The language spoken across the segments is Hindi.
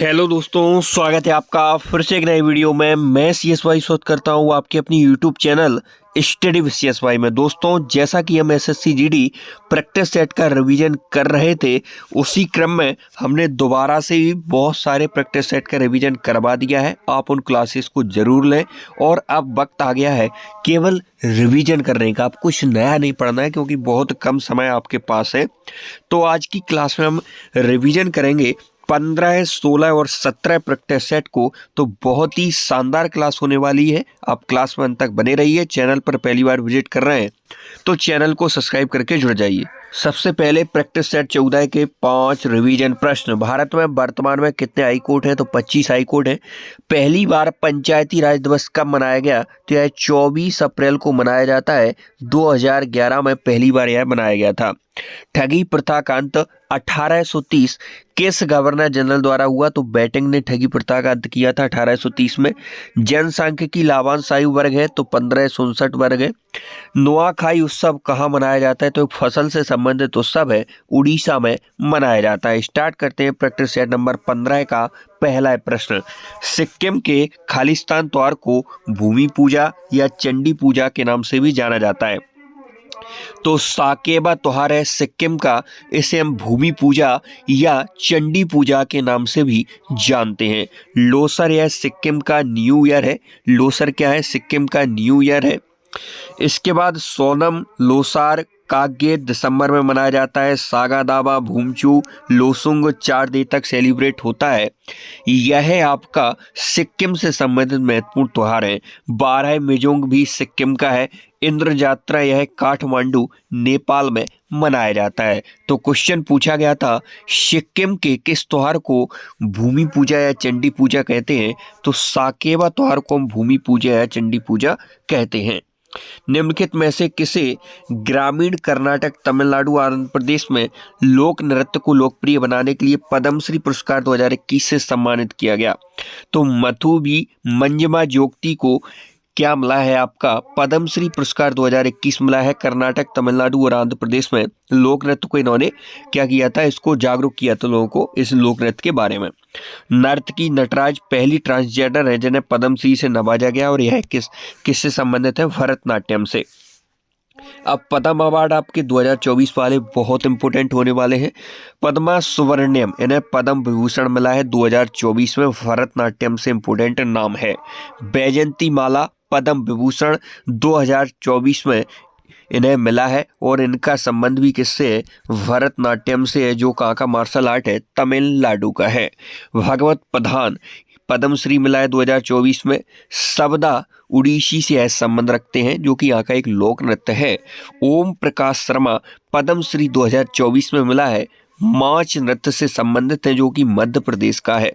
हेलो दोस्तों, स्वागत है आपका फिर से एक नए वीडियो में। मैं CSY शोध करता हूँ आपके अपनी YouTube channel study with CSY में। दोस्तों, जैसा कि हम SSC GD प्रैक्टिस सेट का रिवीजन कर रहे थे, उसी क्रम में हमने दोबारा से भी बहुत सारे प्रैक्टिस सेट का रिवीजन करवा दिया है। आप उन क्लासेस को जरूर लें और अब वक्त आ गया है केवल रिवीजन करने का। आप कुछ नया नहीं पढ़ना है क्योंकि बहुत कम समय आपके पास है। तो आज की क्लास में हम रिवीजन करेंगे 15, 16 और 17 प्रैक्टिस सेट को। तो बहुत ही शानदार क्लास होने वाली है। आप क्लास में अंत तक बने रहिए। चैनल पर पहली बार विजिट कर रहे हैं तो चैनल को सब्सक्राइब करके जुड़ जाइए। सबसे पहले प्रैक्टिस सेट 14 के 5 रिवीजन प्रश्न। भारत में वर्तमान में कितने हाई कोर्ट हैं? तो 25 हाई कोर्ट हैं। पहली बार पंचायती राज दिवस कब मनाया गया? तो यह 24 अप्रैल को मनाया जाता है। 2011 में पहली बार यह मनाया गया था। ठगी प्रथा का अंत 1830 किस गवर्नर जनरल द्वारा हुआ? तो बेटिंग ने ठगी प्रथा का अंत किया था 1830 में। जनसांख्यिकी लाभांश आयु वर्ग है तो 1559 वर्ग है। नुआखाई उत्सव कहाँ मनाया जाता है? तो एक फसल से संबंधित उत्सव है, उड़ीसा में मनाया जाता है। स्टार्ट करते हैं प्रैक्टिस सेट नंबर 15 का पहला प्रश्न। सिक्किम के खालिस्तान त्योहार को भूमि पूजा या चंडी पूजा के नाम से भी जाना जाता है। तो साकेबा त्योहार है सिक्किम का, इसे हम भूमि पूजा या चंडी पूजा के नाम से भी जानते हैं। लोसर यह सिक्किम का न्यू ईयर है। लोसर क्या है? सिक्किम का न्यू ईयर है। इसके बाद सोनम, लोसार, कागे दिसंबर में मनाया जाता है। सागा दावा, भूमचू, लोसुंग 4 दिन तक सेलिब्रेट होता है। यह आपका सिक्किम से संबंधित महत्वपूर्ण त्योहार है। 12 मिजोंग भी सिक्किम का है। इंद्र यात्रा यह काठमांडू नेपाल में मनाया जाता है। तो क्वेश्चन पूछा गया था सिक्किम के किस त्योहार को भूमि पूजा या चंडी पूजा कहते हैं? तो साकेवा त्योहार को हम भूमि पूजा या चंडी पूजा कहते हैं। निम्नलिखित में से किसे ग्रामीण कर्नाटक, तमिलनाडु, आंध्र प्रदेश में लोक नृत्य को लोकप्रिय बनाने के लिए पद्मश्री पुरस्कार 2021 से सम्मानित किया गया? तो मथु बी मंजमा जोगती को क्या मिला है? आपका पद्मश्री पुरस्कार 2021 मिला है। कर्नाटक, तमिलनाडु और आंध्र प्रदेश में लोक नृत्य को इन्होंने क्या किया था? इसको जागरूक किया था लोगों को इस लोक नृत्य के बारे में। नर्तकी नटराज पहली ट्रांसजेंडर है जिन्हें पद्मश्री से नवाजा गया और यह किससे संबंधित है? भरतनाट्यम से। अब पद्म अवार्ड आपके 2024 वाले बहुत इंपोर्टेंट होने वाले हैं। पद्मा सुब्रमण्यम, इन्हें पद्म विभूषण मिला है 2024 में। भरतनाट्यम से इंपोर्टेंट नाम है। बैजंती माला पद्म विभूषण 2024 में इन्हें मिला है और इनका संबंध भी किससे है? भरतनाट्यम से है, जो कहाँ का मार्शल आर्ट है? तमिलनाडु का है। भगवत प्रधान पद्मश्री मिला है 2024 में। सबदा उड़ीसी से संबंध रखते हैं, जो कि यहाँ का एक लोक नृत्य है। ओम प्रकाश शर्मा पद्मश्री 2024 में मिला है। माच नृत्य से संबंधित है, जो कि मध्य प्रदेश का है।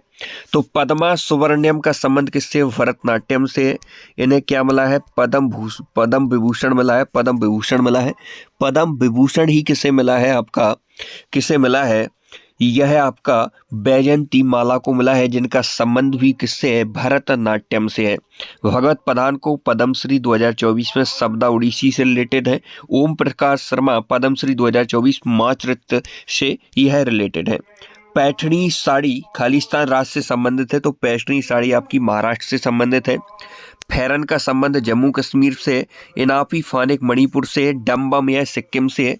तो पद्मा सुब्रमण्यम का संबंध किससे? भरतनाट्यम से। इन्हें क्या मिला है? पद्म विभूषण मिला है। पद्म विभूषण मिला है। पद्म विभूषण ही किसे मिला है? आपका किसे मिला है? यह आपका बैजंती माला को मिला है, जिनका संबंध भी किससे है? भरतनाट्यम से है। भगवत प्रधान को पद्मश्री 2024 में सबदा उड़ीसी से रिलेटेड है। ओम प्रकाश शर्मा पद्मश्री 2024 माच नृत्य से यह रिलेटेड है। पैठणी साड़ी खालिस्तान राज्य से संबंधित है, तो पैठणी साड़ी आपकी महाराष्ट्र से संबंधित है। फेरन का संबंध जम्मू कश्मीर से। इनाफी फानिक मणिपुर से। डम्बम यह सिक्किम से।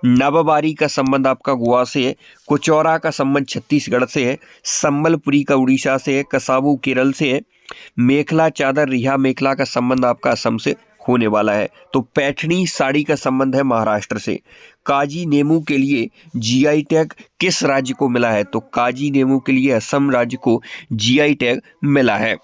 नवबारी का संबंध आपका गोवा से है। कुचौरा का संबंध छत्तीसगढ़ से है। संबलपुरी का उड़ीसा से है। कसाबू केरल से है। मेखला चादर रिहा मेखला का संबंध आपका असम से होने वाला है। तो पैठणी साड़ी का संबंध है महाराष्ट्र से। काजी नेमू के लिए GI टैग किस राज्य को मिला है? तो काजी नेमू के लिए असम राज्य को GI टैग मिला है।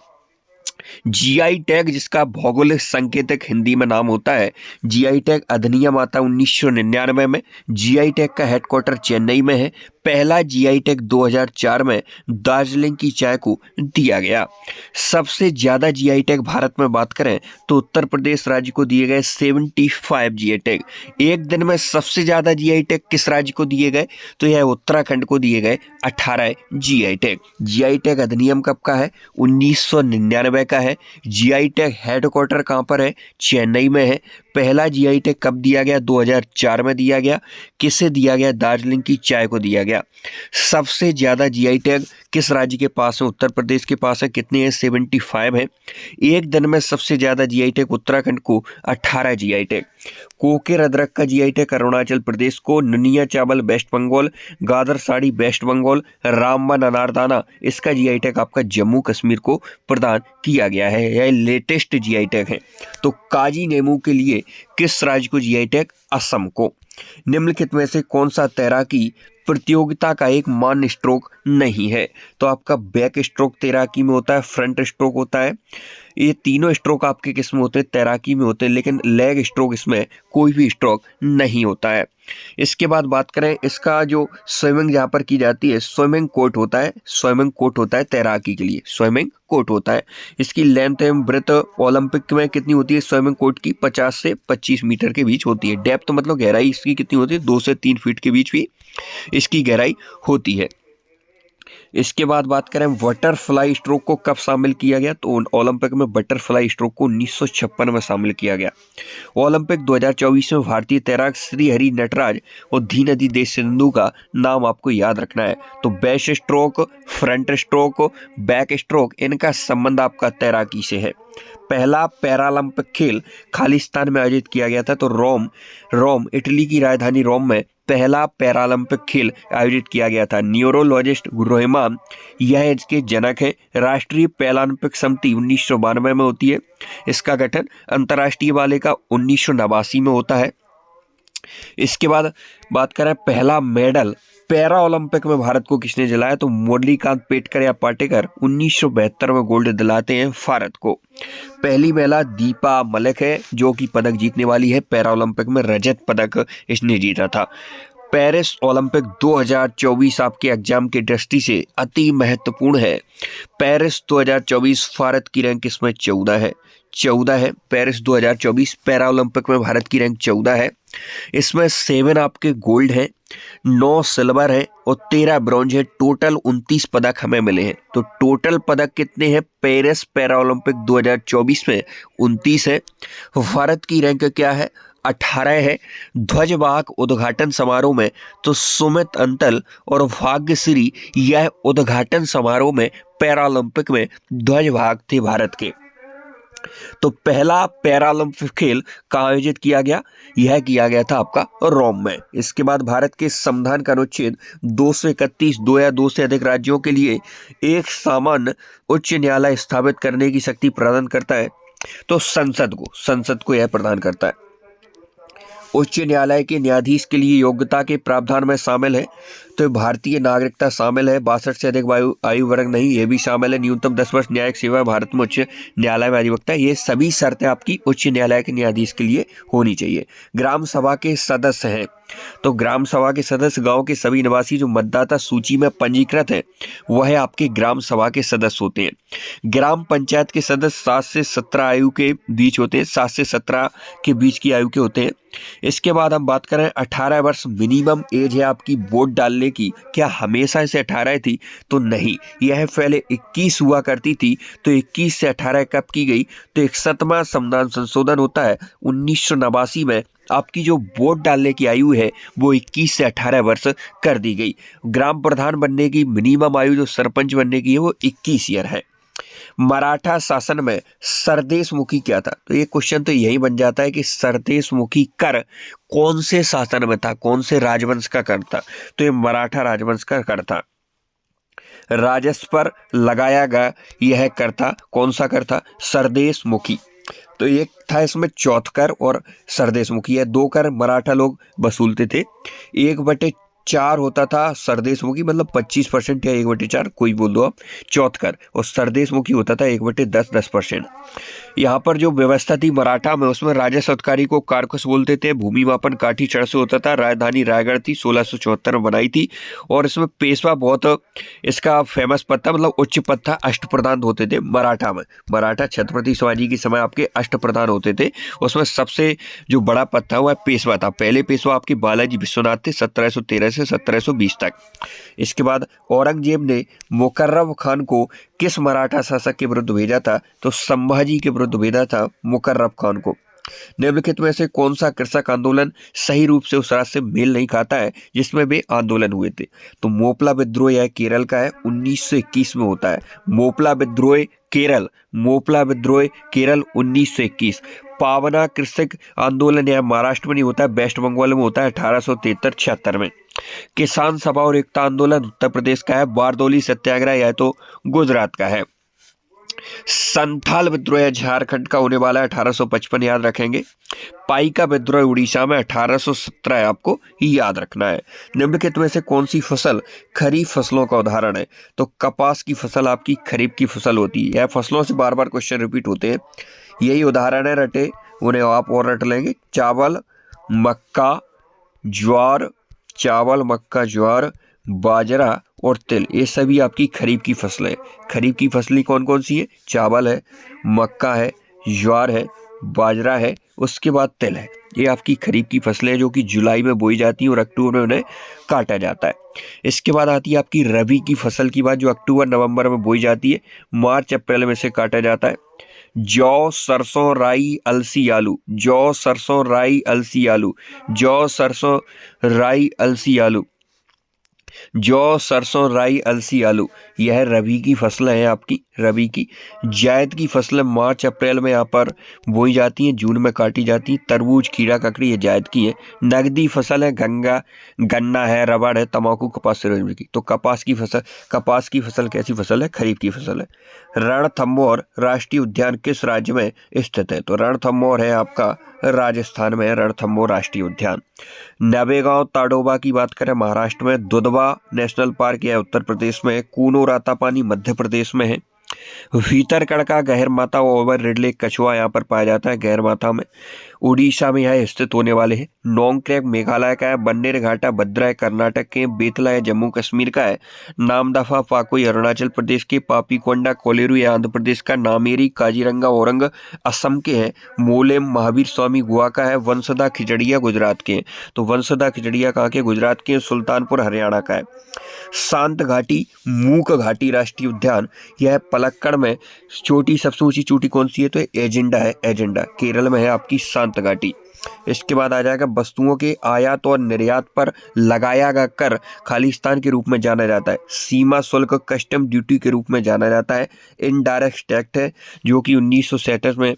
GI टैग जिसका भौगोलिक संकेतक हिंदी में नाम होता है GI टैग अधिनियम आता 1999 में। GI टैग का हेडक्वार्टर चेन्नई में है। पहला GI टैग 2004 में दार्जिलिंग की चाय को दिया गया। सबसे ज्यादा GI टैग भारत में बात करें तो उत्तर प्रदेश राज्य को दिए गए 75 GI टैग। एक दिन में सबसे ज्यादा GI टैग किस राज्य को दिए गए? तो यह उत्तराखंड को दिए गए 18 GI टैग। GI टैग अधिनियम कब का है? 1999 का है। GI टैग हेडक्वार्टर कहाँ पर है? चेन्नई में है। पहला जीआई टैग कब दिया गया? 2004 में दिया गया। किसे दिया गया? दार्जिलिंग की चाय को दिया गया। सबसे ज़्यादा जीआई टैग किस राज्य के पास है? उत्तर प्रदेश के पास है। कितने हैं? 75 है। एक दिन में सबसे ज़्यादा जीआई टैग उत्तराखंड को 18 जीआई टैग। कोकेर अदरक का जीआई टैग अरुणाचल प्रदेश को। नुनिया चावल वेस्ट बंगाल, गादर साड़ी वेस्ट बंगाल, रामबन अनारदाना इसका जीआई टैग आपका जम्मू कश्मीर को प्रदान किया गया है। यह लेटेस्ट जीआई टैग है। तो काजी नेमू के लिए किस राज्य को जीआई टैग? असम को। निम्नलिखित में से कौन सा तैराकी प्रतियोगिता का एक मान्य स्ट्रोक नहीं है? तो आपका बैक स्ट्रोक तैराकी में होता है, फ्रंट स्ट्रोक होता है। ये तीनों स्ट्रोक आपके किस में होते हैं? तैराकी में होते हैं, लेकिन लेग स्ट्रोक इसमें कोई भी स्ट्रोक नहीं होता है। इसके बाद बात करें, इसका जो स्विमिंग जहाँ पर की जाती है, स्विमिंग कोट होता है। स्विमिंग कोट होता है तैराकी के लिए, स्विमिंग कोट होता है। इसकी लेंथ एवं ब्रेथ ओलंपिक में कितनी होती है? स्विमिंग कोट की 50 से 25 मीटर के बीच होती है। डेप्थ मतलब गहराई इसकी कितनी होती है? 2 से 3 फीट के बीच भी इसकी गहराई होती है। इसके बाद बात करें बटरफ्लाई स्ट्रोक को कब शामिल किया गया? तो ओलंपिक में बटरफ्लाई स्ट्रोक को 1956 में शामिल किया गया। ओलंपिक 2024 में भारतीय तैराक श्रीहरि नटराज और धीनदि देश सिंधु का नाम आपको याद रखना है। तो back stroke, front stroke, back stroke इनका संबंध आपका तैराकी से है। पहला पैरालंपिक खेल खालिस्तान में आयोजित किया गया था। तो रोम इटली की राजधानी रोम में पहला पैरालंपिक खेल आयोजित किया गया था। न्यूरोलॉजिस्ट रोहमान यह इसके जनक है। राष्ट्रीय पैरालंपिक समिति 1992 में होती है। इसका गठन अंतर्राष्ट्रीय वाले का 1989 में होता है। इसके बाद बात करें पहला मेडल पैरा ओलंपिक में भारत को किसने दिलाया? तो मुरलीकांत पेटकर या पाटेकर 1972 में गोल्ड दिलाते हैं भारत को। पहली महिला दीपा मलिक है जो कि पदक जीतने वाली है। पैरा ओलंपिक में रजत पदक इसने जीता था। पेरिस ओलंपिक 2024 आपके एग्जाम की दृष्टि से अति महत्वपूर्ण है। पेरिस 2024 भारत की रैंक इसमें 14 है। पेरिस 2024 पैरा ओलंपिक में भारत की रैंक 14 है। इसमें 7 आपके गोल्ड हैं, 9 सिल्वर है और 13 ब्रॉन्ज है। टोटल 29 पदक हमें मिले हैं। तो टोटल पदक कितने हैं पेरिस पैरा ओलंपिक 2024 में? 29 है। भारत की रैंक क्या है? 18 है। ध्वजवाहक उद्घाटन समारोह में तो सुमित अंतल और भाग्यश्री यह उद्घाटन समारोह में पैरालंपिक में ध्वजवाहक थे भारत के। तो पहला पैरालंपिक खेल कहाँ आयोजित किया गया? यह किया गया था आपका रोम में। इसके बाद भारत के संविधान का अनुच्छेद 231 2 या 2 से अधिक राज्यों के लिए एक सामान्य उच्च न्यायालय स्थापित करने की शक्ति प्रदान करता है। तो संसद को यह प्रदान करता है। उच्च न्यायालय के न्यायाधीश के लिए योग्यता के प्रावधान में शामिल है। तो भारतीय नागरिकता शामिल है। 62 से अधिक आयु वर्ग नहीं, ये भी शामिल है। न्यूनतम 10 वर्ष न्यायिक सेवा भारत में उच्च न्यायालय में अधिवक्ता। ये सभी शर्तें आपकी उच्च न्यायालय के न्यायाधीश के लिए होनी चाहिए। ग्राम सभा के सदस्य हैं। तो ग्राम सभा के सदस्य गांव के सभी निवासी जो मतदाता सूची में पंजीकृत हैं वह आपके ग्राम सभा के सदस्य होते हैं। ग्राम पंचायत के सदस्य 7 से 17 आयु के बीच होते हैं। 7 से 17 के बीच की आयु के होते हैं। इसके बाद हम बात करें 18 वर्ष मिनिमम एज है आपकी वोट डालने की। क्या हमेशा से 18 थी? तो नहीं, यह पहले 21 हुआ करती थी। तो 21 से 18 कब की गई? तो 61वां संविधान संशोधन होता है 1989 में। आपकी जो वोट डालने की आयु है वो 21 से 18 वर्ष कर दी गई। ग्राम प्रधान बनने की मिनिमम आयु जो सरपंच बनने की है वो 21 ईयर है। मराठा शासन में सरदेशमुखी क्या था? तो ये क्वेश्चन तो यही बन जाता है कि सरदेशमुखी कर कौन से शासन में था, कौन से राजवंश का कर था? तो ये मराठा राजवंश का कर था। राजस्व पर लगाया गया यह कर था, कौन सा कर था? सरदेशमुखी। तो एक था इसमें चौथकर और सरदेशमुखी, है 2 कर मराठा लोग वसूलते थे। 1/4 होता था सरदेशमुखी, मतलब 25% या 1/4 कोई बोल दो आप, चौथकर। और सरदेशमुखी होता था 1/10%। यहाँ पर जो व्यवस्था थी मराठा में उसमें राजस्व अधिकारी को कारकुश बोलते थे। भूमि मापन काठी चढ़ से होता था। राजधानी रायगढ़ थी, 1674 में बनाई थी। और इसमें पेशवा बहुत इसका फेमस पद था, मतलब उच्च पद था। अष्टप्रधान होते थे मराठा में। मराठा छत्रपति शिवाजी के समय आपके अष्टप्रधान होते थे। उसमें सबसे जो बड़ा पद था वह पेशवा था। पहले पेशवा आपके बालाजी विश्वनाथ थे 1713 से 1720 तक। इसके बाद औरंगजेब ने मुकर्रम खान को किस मराठा शासक के विरुद्ध भेजा था? तो संभाजी के विरुद्ध भेजा था मुकर्रम खान को। निम्नलिखित में से कौन सा कृषक आंदोलन सही रूप से उस राज्य से मेल नहीं खाता है जिसमें वे आंदोलन हुए थे? तो मोपला विद्रोह यह केरल का है, 1921 में होता है। मोपला विद्रोह केरल, मोपला विद्रोह केरल 1921। पावना कृषक आंदोलन यह महाराष्ट्र में नहीं होता है, वेस्ट बंगाल में होता है 1873-76 में। किसान सभा और एकता आंदोलन उत्तर प्रदेश का है। बारदौली सत्याग्रह यह तो गुजरात का है। संथाल विद्रोह झारखंड का होने वाला है 1855, याद रखेंगे। पाई का विद्रोह उड़ीसा में 1817 है, आपको याद रखना है। निम्नलिखित में से कौन सी फसल खरीफ फसलों का उदाहरण है? तो कपास की फसल आपकी खरीफ की फसल होती है। यह फसलों से बार बार क्वेश्चन रिपीट होते हैं, यही उदाहरण है, रटे उन्हें आप और रट लेंगे। चावल, मक्का, ज्वार, चावल, मक्का, ज्वार, बाजरा और तिल, ये सभी आपकी खरीफ की फसलें। खरीफ की फसलें कौन कौन सी है? चावल है, मक्का है, ज्वार है, बाजरा है, उसके बाद तिल है। ये आपकी खरीफ की फसलें हैं जो कि जुलाई में बोई जाती हैं और अक्टूबर में उन्हें काटा जाता है। इसके बाद आती है आपकी रबी की फसल की बात, जो अक्टूबर नवंबर में बोई जाती है, मार्च अप्रैल में से काटा जाता है। जौ, सरसों, राई, अलसी, आलू। जौ, सरसों, राई, अलसी, आलू। जौ, सरसों, राई, अलसी, आलू। जौ, सरसों, राई, अलसी, आलू, यह रबी की फसलें हैं आपकी, रबी की। जायद की फसलें मार्च अप्रैल में यहाँ पर बोई जाती हैं, जून में काटी जाती हैं। तरबूज, खीरा, ककड़ी, ये जायद की है। नगदी फसल है गन्ना है, रबड़ है, तंबाकू, कपास, सूरजमुखी की। तो कपास की फसल कैसी फसल है? खरीफ की फसल है। रणथंभौर राष्ट्रीय उद्यान किस राज्य में स्थित है? तो रणथंभौर है आपका राजस्थान में है, रणथंभौर राष्ट्रीय उद्यान। नवेगांव ताडोबा की बात करें महाराष्ट्र में। दुधवा नेशनल पार्क है उत्तर प्रदेश में। कूनो रातापानी मध्य प्रदेश में है। भीतरकड़का गहरमाथा ओवर रिडले कछुआ यहाँ पर पाया जाता है गहरमाथा में, उड़ीसा में यह स्थित होने वाले हैं। नोंगक्रैक मेघालय का है। बन्नेर घाटा भद्रा है कर्नाटक के। बेतला है जम्मू कश्मीर का है। नामदफा पाकोई अरुणाचल प्रदेश के। पापीकोंडा कोलेरू है आंध्र प्रदेश का। नामेरी काजीरंगा औरंग असम के हैं। मोलेम महावीर स्वामी गोवा का है। वंसदा खिचड़िया गुजरात के हैं। तो वंसदा खिचड़िया कहाँ के? गुजरात के। सुल्तानपुर हरियाणा का है। शांत घाटी मूक घाटी राष्ट्रीय उद्यान, यह पलक्कड़ में छोटी सबसे ऊंची चोटी कौन सी है? तो एजेंडा है, एजेंडा केरल में है आपकी शांत घाटी। इसके बाद आ जाएगा वस्तुओं के आयात और निर्यात पर लगाया गया कर खालिस्तान के रूप में जाना जाता है। सीमा शुल्क कस्टम ड्यूटी के रूप में जाना जाता है। इनडायरेक्ट टैक्स है जो कि 1962 में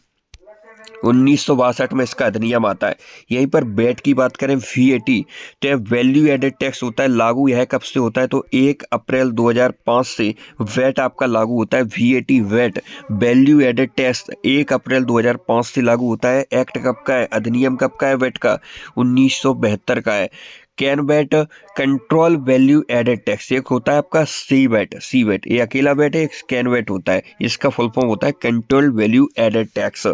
इसका अधिनियम आता है। यहीं पर वैट की बात करें, VAT तो वैल्यू एडेड टैक्स होता है लागू। यह कब से होता है? तो 1 अप्रैल 2005 से वैट आपका लागू होता है। VAT VAT value added tax 1 अप्रैल 2005 से लागू होता है। एक्ट कब का है? अधिनियम कब का है वैट का? 1972 का है। Can VAT control value added tax, एक होता है आपका सी वैट, ये अकेला वैट है। एक कैन वैट होता है, इसका फुल फॉर्म होता है कंट्रोल वैल्यू एडेड टैक्स।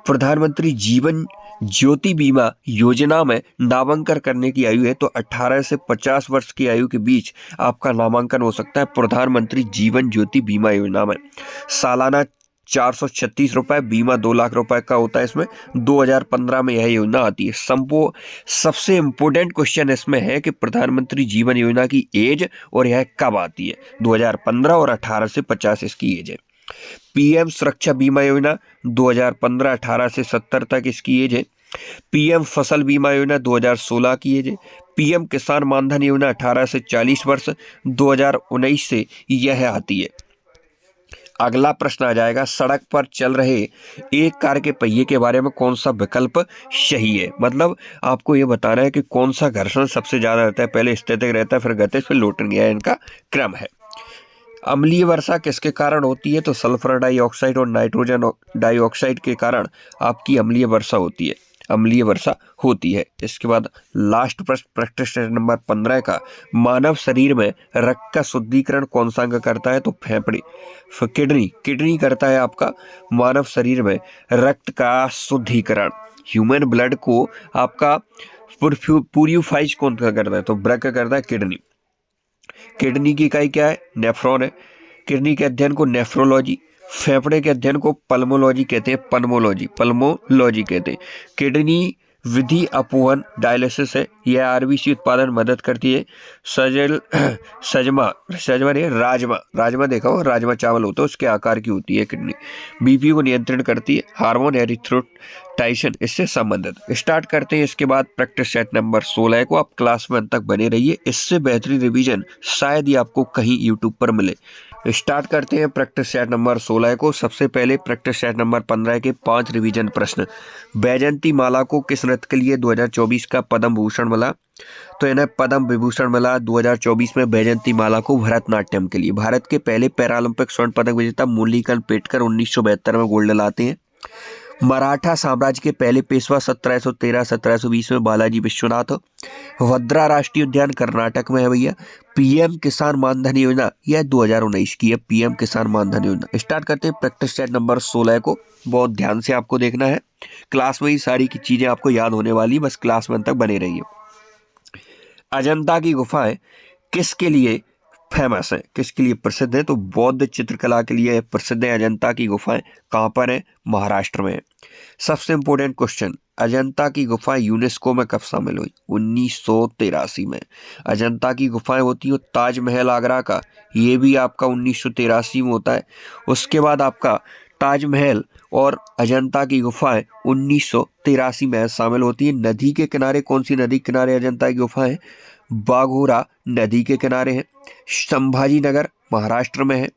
प्रधानमंत्री जीवन ज्योति बीमा योजना में नामांकन करने की आयु है तो 18 से 50 वर्ष की आयु के बीच आपका नामांकन हो सकता है प्रधानमंत्री जीवन ज्योति बीमा योजना में। सालाना 436 रुपए, बीमा 2 लाख रुपए का होता है इसमें। 2015 में यह योजना आती है। सबसे इंपॉर्टेंट क्वेश्चन इसमें है कि प्रधानमंत्री जीवन योजना की एज और यह कब आती है? 2015 और 18 से 50 इसकी एज है। PM सुरक्षा बीमा योजना 2015-18 से 70 तक इसकी एज है। PM फसल बीमा योजना 2016 की एज है। PM किसान मानधन योजना 18 से 40 वर्ष 2019 से यह आती है। अगला प्रश्न आ जाएगा, सड़क पर चल रहे एक कार के पहिए के बारे में कौन सा विकल्प सही है? मतलब आपको ये बताना है कि कौन सा घर्षण सबसे ज्यादा रहता है। पहले स्थितिक रहता है, फिर गतिज, फिर लोटन, यह इनका क्रम है। अम्लीय वर्षा किसके कारण होती है? तो सल्फर डाइऑक्साइड और नाइट्रोजन डाइऑक्साइड के कारण आपकी अम्लीय वर्षा होती है, अम्लीय वर्षा होती है। इसके बाद लास्ट प्रश्न प्रश्न नंबर 15 का, मानव शरीर में रक्त का शुद्धिकरण कौन सा अंग करता है? तो फेफड़े, किडनी करता है आपका मानव शरीर में रक्त का शुद्धिकरण। ह्यूमन ब्लड को आपका प्यूरिफाइज कौन सा करता है? तो ब्रक करता है किडनी। किडनी की इकाई क्या है? नेफ्रॉन है। किडनी के अध्ययन को नेफ्रोलॉजी, फेफड़े के अध्ययन को पल्मोलॉजी कहते हैं, पल्मोलॉजी कहते हैं। किडनी विधि अपोहन डायलिसिस है, यह आरबीसी उत्पादन मदद करती है। सजमा सजमा नहीं, राजमा देखा हो, राजमा चावल होता है उसके आकार की होती है किडनी। बीपी को नियंत्रण करती है। हार्मोन एरिथ्रोटाइसन इससे संबंधित। स्टार्ट करते हैं इसके बाद प्रैक्टिस सेट नंबर 16 को। आप क्लास में अंत तक बने रहिए, इससे बेहतरीन रिवीजन शायद ही आपको कहीं यूट्यूब पर मिले। स्टार्ट करते हैं प्रैक्टिस सेट नंबर 16 को। सबसे पहले प्रैक्टिस सेट नंबर 15 के 5 रिवीजन प्रश्न। बैजंती माला को किस नृत्य के लिए 2024 का पद्म भूषण मिला? तो इन्हें पद्म विभूषण मिला 2024 में बैजंती माला को भरतनाट्यम के लिए। भारत के पहले पैरालंपिक स्वर्ण पदक विजेता मुरलीकांत पेटकर 1972 में गोल्ड लाते हैं। मराठा साम्राज्य के पहले पेशवा 1713-1720 में बालाजी विश्वनाथ। वद्रा राष्ट्रीय उद्यान कर्नाटक में है भैया। पीएम किसान मानधन योजना यह 2019 की है, पीएम किसान मानधन योजना। स्टार्ट करते हैं प्रैक्टिस सेट नंबर 16 को। बहुत ध्यान से आपको देखना है, क्लास में ही सारी की चीजें आपको याद होने वाली, बस क्लास में तक बने रहिए। अजंता की गुफाएं किसके लिए फेमस है, किसके लिए प्रसिद्ध है? तो बौद्ध चित्रकला के लिए प्रसिद्ध है अजंता की गुफाएं। कहाँ पर है? महाराष्ट्र में है। सबसे इंपॉर्टेंट क्वेश्चन, अजंता की गुफाएं यूनेस्को में कब शामिल हुई? 1983 में। अजंता की गुफाएं होती है। ताजमहल आगरा का, ये भी आपका 1983 में होता है। उसके बाद आपका ताजमहल और अजंता की गुफाएं 1983 में शामिल होती है। नदी के किनारे, कौन सी नदी के किनारे अजंता की गुफाएं? बाघोरा नदी के किनारे है। संभाजी नगर महाराष्ट्र में है।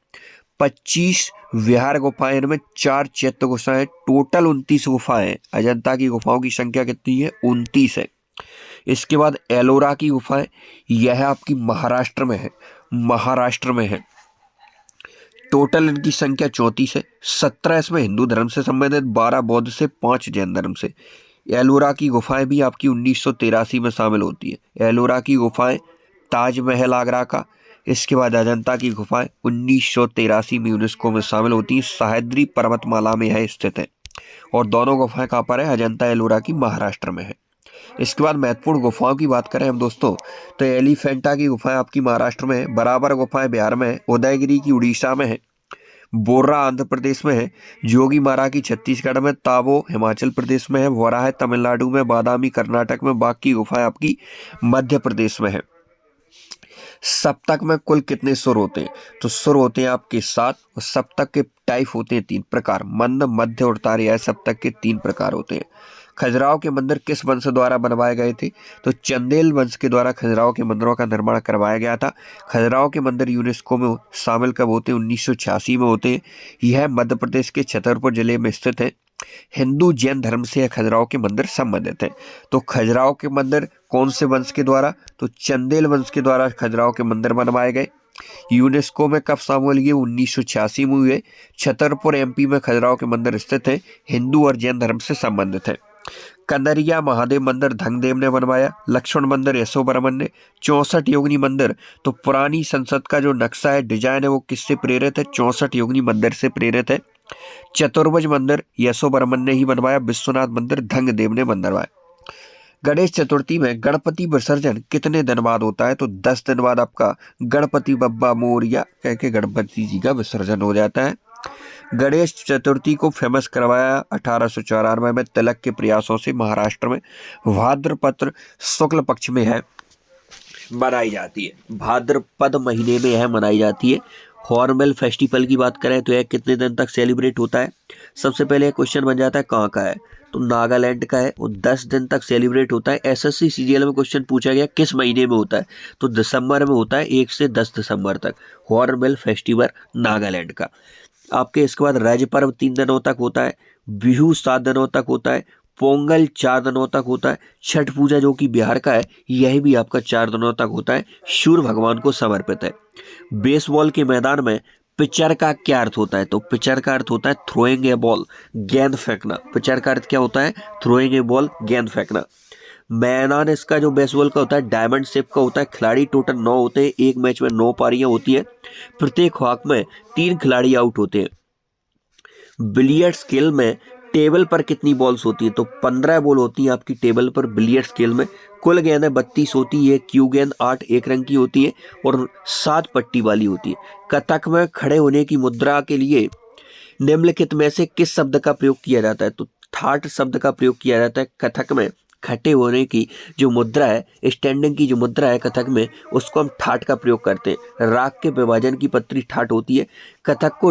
25 विहार गुफाएं, इनमें 4 चैत्य गुफाएं, टोटल 29 गुफाएं। अजंता की गुफाओं की संख्या कितनी है? 29 है। इसके बाद एलोरा की गुफाएं, यह आपकी महाराष्ट्र में है, महाराष्ट्र में है। टोटल इनकी संख्या 34 है। 17 इसमें हिंदू धर्म से संबंधित, 12 बौद्ध से, 5 जैन धर्म से। एलोरा की गुफाएं भी आपकी 1983 में शामिल होती है। एलोरा की गुफाएं, ताजमहल आगरा का। इसके बाद अजंता की गुफाएं 1983 में यूनेस्को में शामिल होती हैं। सह्याद्री पर्वतमाला में है स्थित है। और दोनों गुफाएं कहाँ पर है? अजंता एलोरा की महाराष्ट्र में है। इसके बाद महत्वपूर्ण गुफाओं की बात करें हम दोस्तों, तो एलिफेंटा की गुफाएं आपकी महाराष्ट्र में है। बराबर गुफाएं बिहार में है। उदयगिरी की उड़ीसा में है। बोर्रा आंध्र प्रदेश में है। जोगी मारा की छत्तीसगढ़ में। ताबो हिमाचल प्रदेश में है। वराह तमिलनाडु में। बादामी कर्नाटक में। बाघ की गुफाएं आपकी मध्य प्रदेश में है। सप्तक में कुल कितने सुर होते हैं? तो सुर होते हैं आपके 7। और सप्तक के टाइप होते हैं 3 प्रकार, मंद, मध्य और तार्किक। सप्तक के 3 प्रकार होते हैं। खजुराहो के मंदिर किस वंश द्वारा बनवाए गए थे? तो चंदेल वंश के द्वारा खजुराहो के मंदिरों का निर्माण करवाया गया था। खजुराहो के मंदिर यूनेस्को में शामिल कब होते हैं? 1986 में होते हैं। यह मध्य प्रदेश के छतरपुर जिले में स्थित है। हिंदू जैन धर्म से खजुराहो के मंदिर संबंधित है। तो खजुराहो के मंदिर कौन से वंश के द्वारा? तो चंदेल वंश के द्वारा खजुराहो के मंदिर बनवाए गए। यूनेस्को में कब शामिल हुए? 1986 में हुए। छतरपुर एमपी में खजुराहो के मंदिर स्थित है। हिंदू और जैन धर्म से संबंधित है। कंदरिया महादेव मंदिर धंगदेव ने बनवाया। लक्ष्मण मंदिर यशोबर्मन ने। 64 योगिनी मंदिर, तो पुरानी संसद का जो नक्शा है, डिजाइन है, वो किससे प्रेरित है? 64 योगिनी मंदिर से प्रेरित है। चतुर्भुज मंदिर यशोबर्मन ने ही बनवाया। विश्वनाथ मंदिर धंगदेव ने बनवाया। गणेश चतुर्थी में गणपति विसर्जन कितने दिन बाद होता है? तो 10 दिन बाद आपका गणपति बप्पा मोरया कह के गणपति जी का विसर्जन हो जाता है। गणेश चतुर्थी को फेमस करवाया 1894 में तिलक के प्रयासों से। महाराष्ट्र में भाद्रपद शुक्ल पक्ष में है, मनाई जाती है। भाद्रपद महीने में यह मनाई जाती है। हॉर्नबिल फेस्टिवल की बात करें तो यह कितने दिन तक सेलिब्रेट होता है? सबसे पहले क्वेश्चन बन जाता है कहाँ का है, तो नागालैंड का है। वो 10 दिन तक सेलिब्रेट होता है। एसएससी सीजीएल में क्वेश्चन पूछा गया किस महीने में होता है, तो दिसंबर में होता है, 1 से 10 दिसंबर तक हॉर्नबिल फेस्टिवल नागालैंड का। आपके इसके बाद राज्य पर्व 3 दिनों तक होता है। बिहू 7 दिनों तक होता है। पोंगल 4 दिनों तक होता है। छठ पूजा जो कि बिहार का है, यह भी आपका 4 दिनों तक होता है। सूर्य भगवान को समर्पित है। बेसबॉल के मैदान में पिचर का क्या अर्थ होता है? तो पिचर का अर्थ होता है थ्रोइंग ए बॉल, गेंद फेंकना। पिचर का अर्थ क्या होता है? थ्रोइंग ए बॉल, गेंद फेंकना। मैदान इसका जो बेसबॉल का होता है डायमंड शेप का होता है। खिलाड़ी टोटल 9 होते हैं। एक मैच में 9 पारियां होती है। प्रत्येक हॉक में 3 खिलाड़ी आउट होते हैं। बिलियर्ड्स खेल में टेबल पर कितनी बॉल्स होती है? तो 15 बॉल होती है आपकी टेबल पर बिलियर्ड्स खेल में। कुल गेंदें 32 होती है। क्यू गेंद 8 एक रंग की होती है और 7 पट्टी वाली होती है। कथक में खड़े होने की मुद्रा के लिए निम्नलिखित में से किस शब्द का प्रयोग किया जाता है? तो थाट शब्द का प्रयोग किया जाता है कथक में खड़े होने की जो मुद्रा है, स्टैंडिंग की जो मुद्रा है कथक में, उसको हम ठाट का प्रयोग करते हैं। राग के विभाजन की पत्री ठाट होती है। कथक को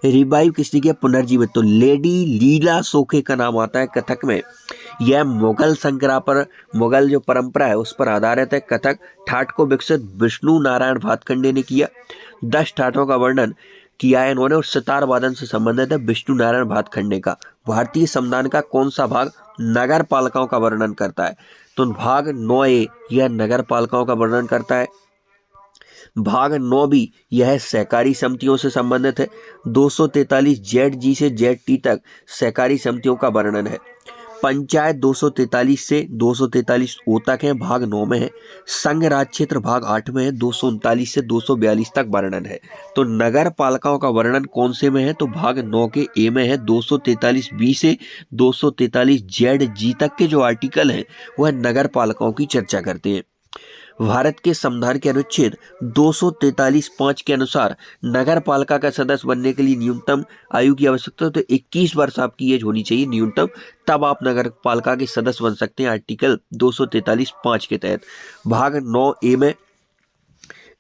रिवाइव किसने किया? पुनर्जीवित। तो लेडी लीला सोखे का नाम आता है कथक में। यह मुगल संकरा पर, मुगल जो परंपरा है उस पर आधारित है। कथक ठाट को विकसित विष्णु नारायण भातखंडे ने किया। 10 ठाटों का वर्णन किया है इन्होंने और सितार वादन से संबंधित है विष्णु नारायण भातखंडे का। भारतीय संविधान का कौन सा भाग नगर पालिकाओं का वर्णन करता है? तो भाग 9A यह नगर पालिकाओं का वर्णन करता है। भाग 9B यह सहकारी समितियों से संबंधित है। 243 ZG से ZT तक सहकारी समितियों का वर्णन है। पंचायत 243 से 243 O तक है, भाग 9 में है। संघ राज क्षेत्र भाग 8 में है, 239 से 242 तक वर्णन है। तो नगर पालिकाओं का वर्णन कौन से में है? तो भाग 9 के A में है। 243B से 243 ZG तक के जो आर्टिकल हैं वह नगर पालिकाओं की चर्चा करते हैं। भारत के संविधान के अनुच्छेद 243(5) के अनुसार नगर पालिका का सदस्य बनने के लिए न्यूनतम आयु की आवश्यकता है। तो 21 वर्ष आपकी एज होनी चाहिए न्यूनतम, तब आप नगर पालिका के सदस्य बन सकते हैं आर्टिकल 243(5) के तहत। भाग 9A में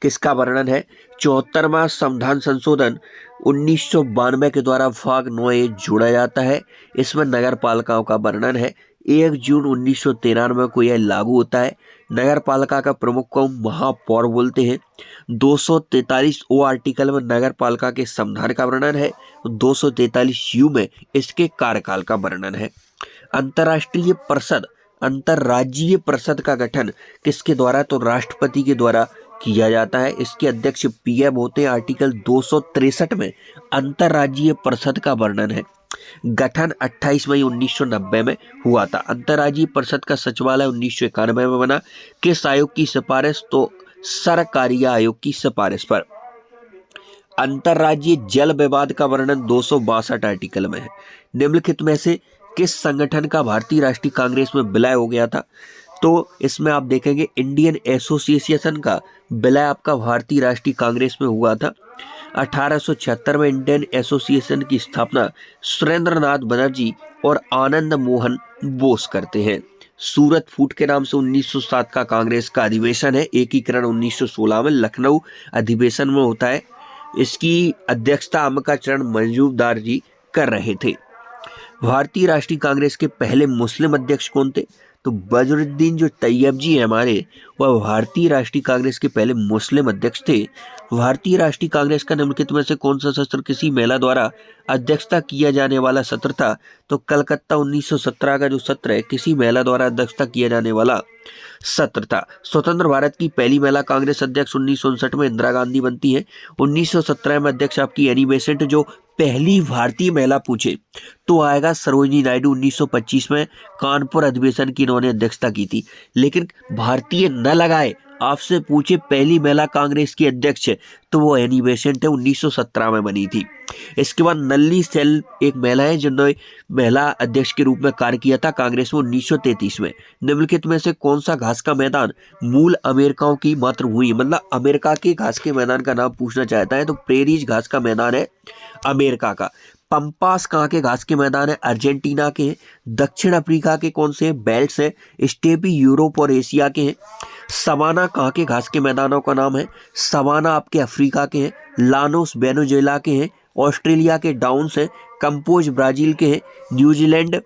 किसका वर्णन है? 74वां संविधान संशोधन 1992 के द्वारा भाग 9A जोड़ा जाता है। इसमें नगर पालिकाओं का वर्णन है। 1 जून 1993 को यह लागू होता है। नगर पालिका का प्रमुख को महापौर बोलते हैं। 243O आर्टिकल में नगर पालिका के संविधान का वर्णन है। 243U में इसके कार्यकाल का वर्णन है। अंतर्राज्यीय परिषद का गठन किसके द्वारा? तो राष्ट्रपति के द्वारा किया जाता है। इसके अध्यक्ष PM होते हैं। आर्टिकल 263 में अंतर्राज्यीय परिषद का वर्णन है। गठन 28 मई 1990 में हुआ था। अंतर्राज्यीय परिषद का सचिवालय 1991 में बना। किस आयोग की सिफारिश? तो सरकारी आयोग की सिफारिश पर। अंतर्राज्यीय जल विवाद का वर्णन 262 आर्टिकल में है। निम्नलिखित में से किस संगठन का भारतीय राष्ट्रीय कांग्रेस में विलय हो गया था? तो इसमें आप देखेंगे इंडियन एसोसिएशन का विलय आपका भारतीय राष्ट्रीय कांग्रेस में हुआ था। 1876 में इंडियन एसोसिएशन की स्थापना सुरेंद्रनाथ बनर्जी और आनंद मोहन बोस करते हैं। सूरत फूट के नाम से 1907 का कांग्रेस का अधिवेशन है। एकीकरण 1916 में लखनऊ अधिवेशन में होता है। इसकी अध्यक्षता अंबिकाचरण मजूमदार जी कर रहे थे। भारतीय राष्ट्रीय कांग्रेस के पहले मुस्लिम अध्यक्ष कौन थे? तो बजरुद्दीन जो तैयब जी हैं हमारे, वह भारतीय राष्ट्रीय कांग्रेस के पहले मुस्लिम अध्यक्ष थे। भारतीय राष्ट्रीय कांग्रेस का निम्नलिखित में से कौन सा सत्र किसी महिला द्वारा अध्यक्षता किया जाने वाला सत्र था? तो कलकत्ता 1917 का जो सत्र है किसी महिला द्वारा अध्यक्षता किया जाने वाला सत्र था। स्वतंत्र भारत की पहली महिला कांग्रेस अध्यक्ष 1959 में इंदिरा गांधी बनती है। 1917 में अध्यक्ष आपकी एनी बेसेंट जो पहली भारतीय महिला पूछे तो आएगा सरोजिनी नायडू। 1925 में कानपुर अधिवेशन की इन्होंने अध्यक्षता की थी। लेकिन भारतीय न लगाए, आपसे पूछे पहली महिला कांग्रेस की अध्यक्ष तो वो एनी बेसेंट है, 1917 में बनी थी। इसके बाद नल्ली सेल एक महिला है जिन्होंने महिला अध्यक्ष के रूप में कार्य किया था कांग्रेस में 1933 में। निम्नलिखित में से कौन सा घास का मैदान मूल अमेरिकाओं की मातृभूमि, मतलब अमेरिका के घास के मैदान का नाम पूछना चाहता है तो प्रेरीज घास का मैदान है अमेरिका का। पंपास कहाँ के घास के मैदान है? अर्जेंटीना के हैं। दक्षिण अफ्रीका के कौन से बेल्ट्स हैं? स्टेपी यूरोप और एशिया के हैं। सवाना कहाँ के घास के मैदानों का नाम है? सवाना आपके अफ्रीका के हैं। लानोस वेनेजुएला के हैं। ऑस्ट्रेलिया के डाउन्स हैं। कंपोज ब्राजील के हैं। न्यूजीलैंड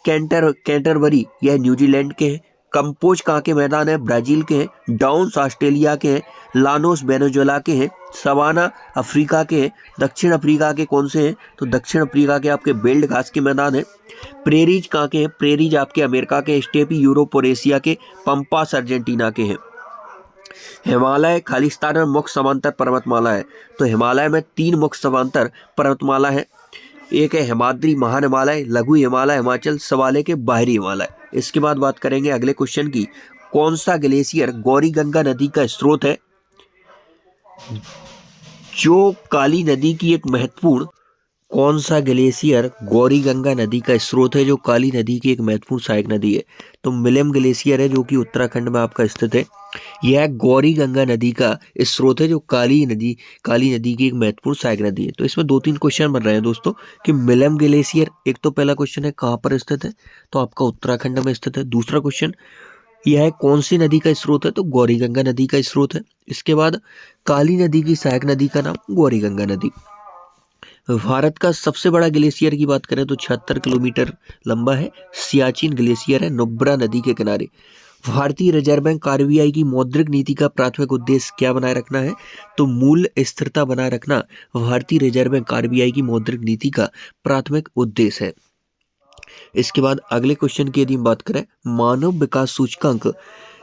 कैंटरबरी यह न्यूजीलैंड के हैं। कंपोज कहाँ के मैदान है? ब्राजील के हैं। डाउन्स ऑस्ट्रेलिया के हैं। लानोस वेनेजुएला के हैं। सवाना अफ्रीका के हैं। दक्षिण अफ्रीका के कौन से हैं? तो दक्षिण अफ्रीका के आपके बेल्ट घास के मैदान हैं। प्रेरीज कहाँ के हैं? प्रेरीज आपके अमेरिका के। स्टेपी यूरोप और एशिया के। पंपास अर्जेंटीना के हैं। हिमालय खालिस्तान में मुख्य समांतर पर्वतमाला है। तो हिमालय में 3 मुख्य समांतर पर्वतमाला है। एक है हिमाद्री, महान हिमालय, लघु हिमालय, हिमाचल सवाले के बाहरी हिमालय। इसके बाद बात करेंगे अगले क्वेश्चन की। कौन सा ग्लेशियर गौरी गंगा नदी का स्रोत है? जो काली नदी की एक महत्वपूर्ण, कौन सा ग्लेशियर गौरी गंगा नदी का स्रोत है जो काली नदी की एक महत्वपूर्ण सहायक नदी है? तो मिलम ग्लेशियर है जो कि उत्तराखंड में आपका स्थित है। यह गौरी गंगा नदी का स्रोत है, जो काली नदी की एक महत्वपूर्ण सहायक नदी है। तो इसमें 2-3 क्वेश्चन बन रहे हैं दोस्तों कि मिलम ग्लेशियर, एक तो पहला क्वेश्चन है कहाँ पर स्थित है, तो आपका उत्तराखंड में स्थित है। दूसरा क्वेश्चन, यह कौन सी नदी का स्रोत है, तो गौरी गंगा नदी का स्रोत है। इसके बाद काली नदी की सहायक नदी का नाम गौरी गंगा नदी। भारत का सबसे बड़ा ग्लेशियर की बात करें तो 76 किलोमीटर लंबा है, सियाचिन ग्लेशियर है, नुब्रा नदी के किनारे। भारतीय रिजर्व बैंक आरबीआई की मौद्रिक नीति का प्राथमिक उद्देश्य क्या बनाए रखना है, तो मूल्य स्थिरता बनाए रखना भारतीय रिजर्व बैंक आरबीआई की मौद्रिक नीति का प्राथमिक उद्देश्य है। इसके बाद अगले क्वेश्चन की यदि हम बात करें, मानव विकास सूचकांक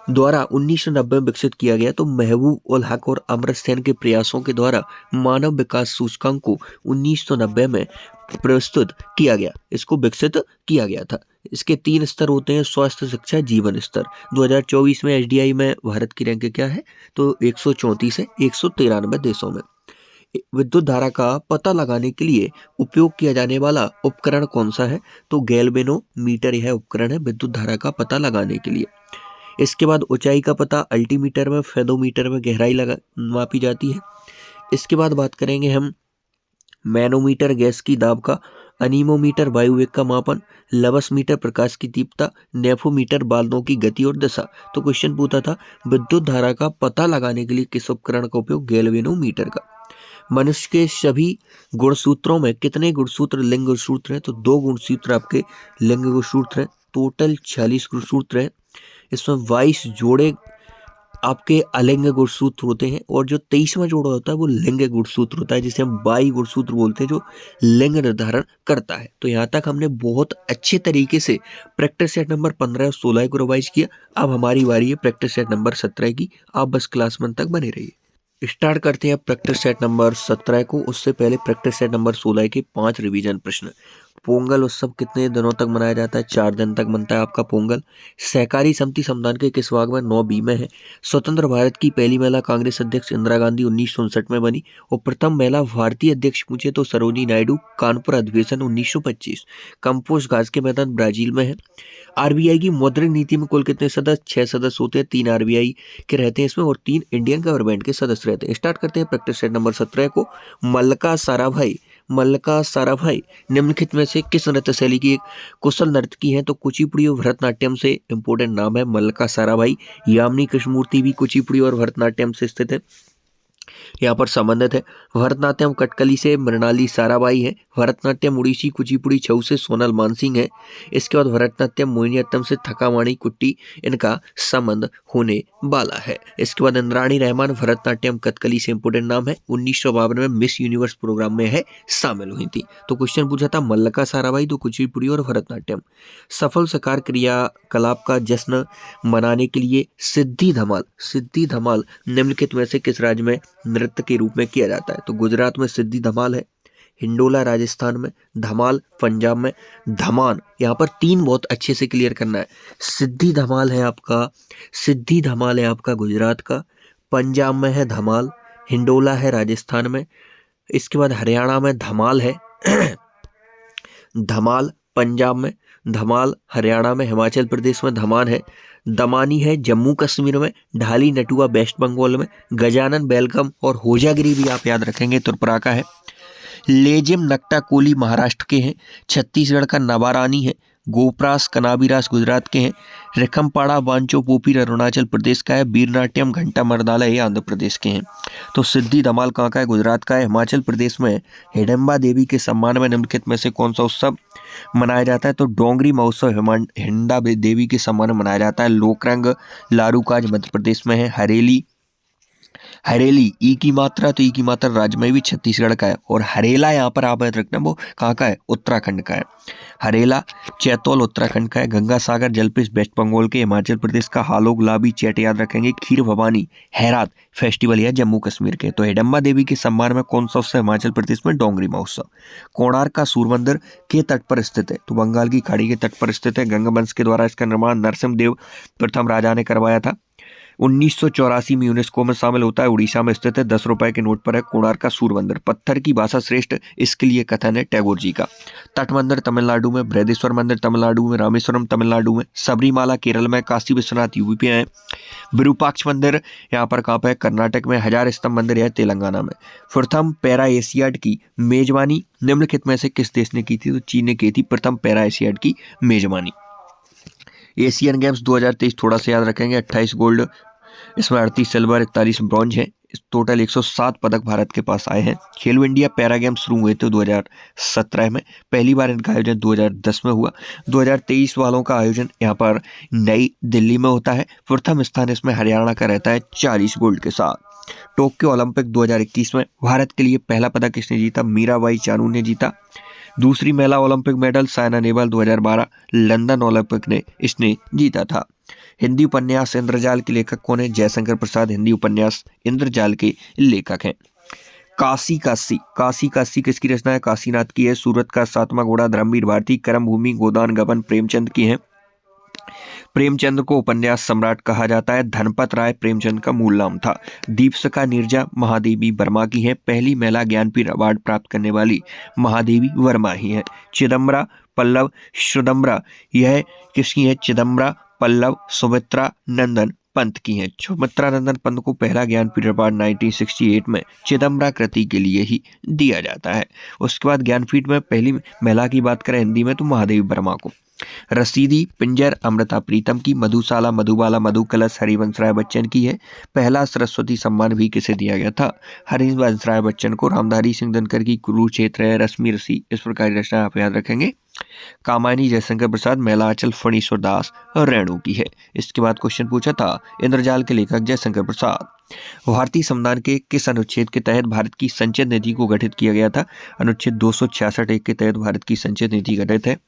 द्वारा 1990 में विकसित किया गया, तो महबूब उल हक और अमृत सेन के प्रयासों के द्वारा मानव विकास सूचकांक को 1990 में प्रस्तुत किया गया, इसको विकसित किया गया था। इसके 3 स्तर होते हैं, स्वास्थ्य, शिक्षा, जीवन स्तर। 2024 में एसडीआई में भारत की रैंक क्या है, तो 134 है 193 देशों में। विद्युत धारा का पता लगाने के लिए उपयोग किया जाने वाला उपकरण कौन सा है, तो गैल्वेनोमीटर यह उपकरण है विद्युत धारा का पता लगाने के लिए। इसके बाद ऊंचाई का पता अल्टीमीटर में, फेदोमीटर में गहराई मापी जाती है। इसके बाद बात करेंगे हम मैनोमीटर गैस की दाब का, अनीमोमीटर वायु वेग का मापन, लवस मीटर प्रकाश की तीव्रता, नेफोमीटर बादलों की गति और दिशा। तो क्वेश्चन पूछा था विद्युत धारा का पता लगाने के लिए किस उपकरण का उपयोग, गैल्वेनोमीटर का। मनुष्य के सभी गुणसूत्रों में कितने गुणसूत्र लिंग गुणसूत्र हैं, तो 2 गुणसूत्र आपके लिंग गुणसूत्र हैं, टोटल 46 गुणसूत्र हैं। इसमें 22 जोड़े आपके अलिंग गुणसूत्र होते हैं और जो 23वां जोड़ा होता है वो लिंग गुणसूत्र होता है, जिसे हम बाई गुणसूत्र बोलते हैं, जो लिंग निर्धारण करता है। तो यहाँ तक हमने बहुत अच्छे तरीके से प्रैक्टिस सेट नंबर 15 और 16 को रिवाइज किया। अब हमारी बारी है प्रैक्टिस सेट नंबर 17 की। आप बस क्लास 1 तक बने रहिए। स्टार्ट करते हैं प्रैक्टिस सेट नंबर 17 को। उससे पहले प्रैक्टिस सेट नंबर 16 के 5 रिवीजन प्रश्न। पोंगल उत्सव कितने दिनों तक मनाया जाता है, 4 दिन तक मनता है आपका पोंगल। सहकारी समिति संविधान के किस भाग में, 9 बी में है। स्वतंत्र भारत की पहली महिला कांग्रेस अध्यक्ष इंदिरा गांधी 1959 में बनी और प्रथम महिला भारतीय अध्यक्ष पूछे तो सरोजिनी नायडू, कानपुर अधिवेशन 1925। कंपोस्ट घास के मैदान ब्राजील में है। आरबीआई की मौद्रिक नीति में कुल कितने सदस्य, 6 सदस्य होते हैं, 3 आरबीआई के रहते हैं इसमें और 3 इंडियन गवर्नमेंट के सदस्य रहते हैं। स्टार्ट करते हैं प्रैक्टिस सेट नंबर 17 को। मल्लिका साराभाई निम्नलिखित में से किस नृत्य शैली की एक कुशल नर्तकी है, तो कुचिपुड़ी और भरतनाट्यम से इंपोर्टेंट नाम है मल्लिका साराभाई। यामिनी कृष्णमूर्ति भी कुचिपुड़ी और भरतनाट्यम से स्थित है, यहाँ पर संबंधित है। भरतनाट्यम कटकली से मृणाली साराभाई है। भरतनाट्यम उड़ीसी कुचिपुड़ी छऊ से सोनल मानसिंह है। इसके बाद भरतनाट्यम मोहिनीअट्टम से थकामाणी कुट्टी इनका संबंध होने वाला है। इसके बाद इंद्राणी रहमान भरतनाट्यम कथकली से इंपोर्टेंट नाम है, 1952 में मिस यूनिवर्स प्रोग्राम में है शामिल हुई थी। तो क्वेश्चन पूछा था मल्लिका साराभाई तो कुचिपुड़ी और भरतनाट्यम। सफल साकार क्रियाकलाप का जश्न मनाने के लिए सिद्धि धमाल निम्नलिखित में से किस राज्य में नृत्य के रूप में किया जाता है, तो गुजरात में सिद्धि धमाल है, हिंडोला राजस्थान में, धमाल पंजाब में, धमान। यहाँ पर 3 बहुत अच्छे से क्लियर करना है। सिद्धि धमाल है आपका गुजरात का, पंजाब में है धमाल, हिंडोला है राजस्थान में। इसके बाद हरियाणा में धमाल है धमाल पंजाब में, धमाल हरियाणा में, हिमाचल प्रदेश में धमान है, दमानी है जम्मू कश्मीर में, ढाली नटुआ वेस्ट बंगाल में, गजानन बेलगम और होजागिरी भी आप याद रखेंगे त्रिपुरा का है। लेजिम नक्टा कोली महाराष्ट्र के हैं, छत्तीसगढ़ का नवारानी है, गोपरास कनाबीरास गुजरात के हैं, रिखमपाड़ा वांचो पोपीर अरुणाचल प्रदेश का है, वीरनाट्यम घंटा मरदाला ये आंध्र प्रदेश के हैं। तो सिद्धि धमाल कहाँ का है, गुजरात का है। हिमाचल प्रदेश में हिडम्बा देवी के सम्मान में निम्नलिखित में से कौन सा उत्सव मनाया जाता है, तो डोंगरी महोत्सव हिंडा देवी के सम्मान में मनाया जाता है। लोकरंग लारूकाज मध्य प्रदेश में है। हरेली ई की मात्रा, तो ई की मात्रा राज्य में भी छत्तीसगढ़ का है और हरेला यहाँ पर आप याद रखना वो कहाँ का है, उत्तराखंड का है। हरेला चैतौल उत्तराखंड का है। गंगा सागर जलपेश वेस्ट बंगाल के, हिमाचल प्रदेश का हालो गुलाबी चैट याद रखेंगे। खीर भवानी हैरात फेस्टिवल या जम्मू कश्मीर के। तो हिडम्बा देवी के सम्मान में कौन सा उत्सव हिमाचल प्रदेश में, डोंगरी महोत्सव। कोणार्क का सूर्य मंदिर के तट पर स्थित है, तो बंगाल की खाड़ी के तट पर स्थित है। गंगा वंश के द्वारा इसका निर्माण नरसिम्हदेव प्रथम राजा ने करवाया था। 1984 में यूनेस्को में शामिल होता है। उड़ीसा में स्थित है। 10 रुपए के नोट पर है। कोणार्क का सूर्य मंदिर। पत्थर की भाषा श्रेष्ठ, इसके लिए कथन है टैगोर जी का। तट मंदिर तमिलनाडु में। बृहदेश्वर मंदिर तमिलनाडु में। रामेश्वरम तमिलनाडु में। सबरीमाला केरल में। काशी विश्वनाथ यूपी में है। विरूपाक्ष मंदिर यहाँ पर कहाँ पे है? कर्नाटक में। हजार स्तंभ मंदिर है तेलंगाना में। प्रथम पैरा एशियाड की मेजबानी निम्नलिखित में से किस देश ने की थी? तो चीन ने की थी प्रथम पैरा एशियाड की मेजबानी। एशियन गेम्स 2023 थोड़ा सा याद रखेंगे। 28 गोल्ड, इसमें 38 सिल्वर, 41 ब्रॉन्ज है। टोटल 107 पदक भारत के पास आए हैं। खेलो इंडिया पैरा गेम्स शुरू हुए थे 2017 में। पहली बार इनका आयोजन 2010 में हुआ। 2023 वालों का आयोजन यहाँ पर नई दिल्ली में होता है। प्रथम स्थान इसमें हरियाणा का रहता है 40 गोल्ड के साथ। टोक्यो ओलंपिक 2021 में भारत के लिए पहला पदक किसने जीता? मीराबाई चानू ने जीता। दूसरी महिला Olympic medal Saina Nehwal 2012 London Olympic ने इसने जीता था। हिंदी उपन्यास इंद्रजाल के लेखक कौन है? जयशंकर प्रसाद हिंदी उपन्यास इंद्रजाल के लेखक हैं। काशी काशी, काशी काशी किसकी रचना है? काशीनाथ की है। सूरत का सातवां घोड़ा धर्मवीर भारती। कर्म भूमि गोदान गबन प्रेमचंद की है। प्रेमचंद को उपन्यास सम्राट कहा जाता है। धनपत राय प्रेमचंद का मूल नाम था। दीपशिखा नीरजा महादेवी वर्मा की है। पहली महिला ज्ञानपीठ अवार्ड प्राप्त करने वाली महादेवी वर्मा ही है। चिदम्बरा पल्लव सुदम्बरा, यह किसकी है? चिदम्बरा पल्लव सुमित्रा नंदन पंत की है। सुमित्रा नंदन पंत को पहला ज्ञानपीठ अवार्ड 1968 में चिदम्बरा कृति के लिए ही दिया जाता है। उसके बाद ज्ञानपीठ में पहली महिला की बात करें हिंदी में तो महादेवी वर्मा को। रसीदी पिंजर अमृता प्रीतम की। मधुशाला मधुबाला मधु कलश हरिवंश राय बच्चन की है। पहला सरस्वती सम्मान भी किसे दिया गया था? हरिवंश राय बच्चन को। रामधारी सिंह दिनकर की कुरुक्षेत्र है। रश्मि ऋषि, इस प्रकार की रचना आप याद रखेंगे। कामायनी जयशंकर प्रसाद। मैलाचल फणीश्वर दास रेणु की है। इसके बाद क्वेश्चन पूछा था इंद्रजाल के लेखक जयशंकर प्रसाद। भारतीय संविधान के किस अनुच्छेद के तहत भारत की संचय नीति को गठित किया गया था? अनुच्छेद 266 के तहत भारत की संचय नीति गठित है।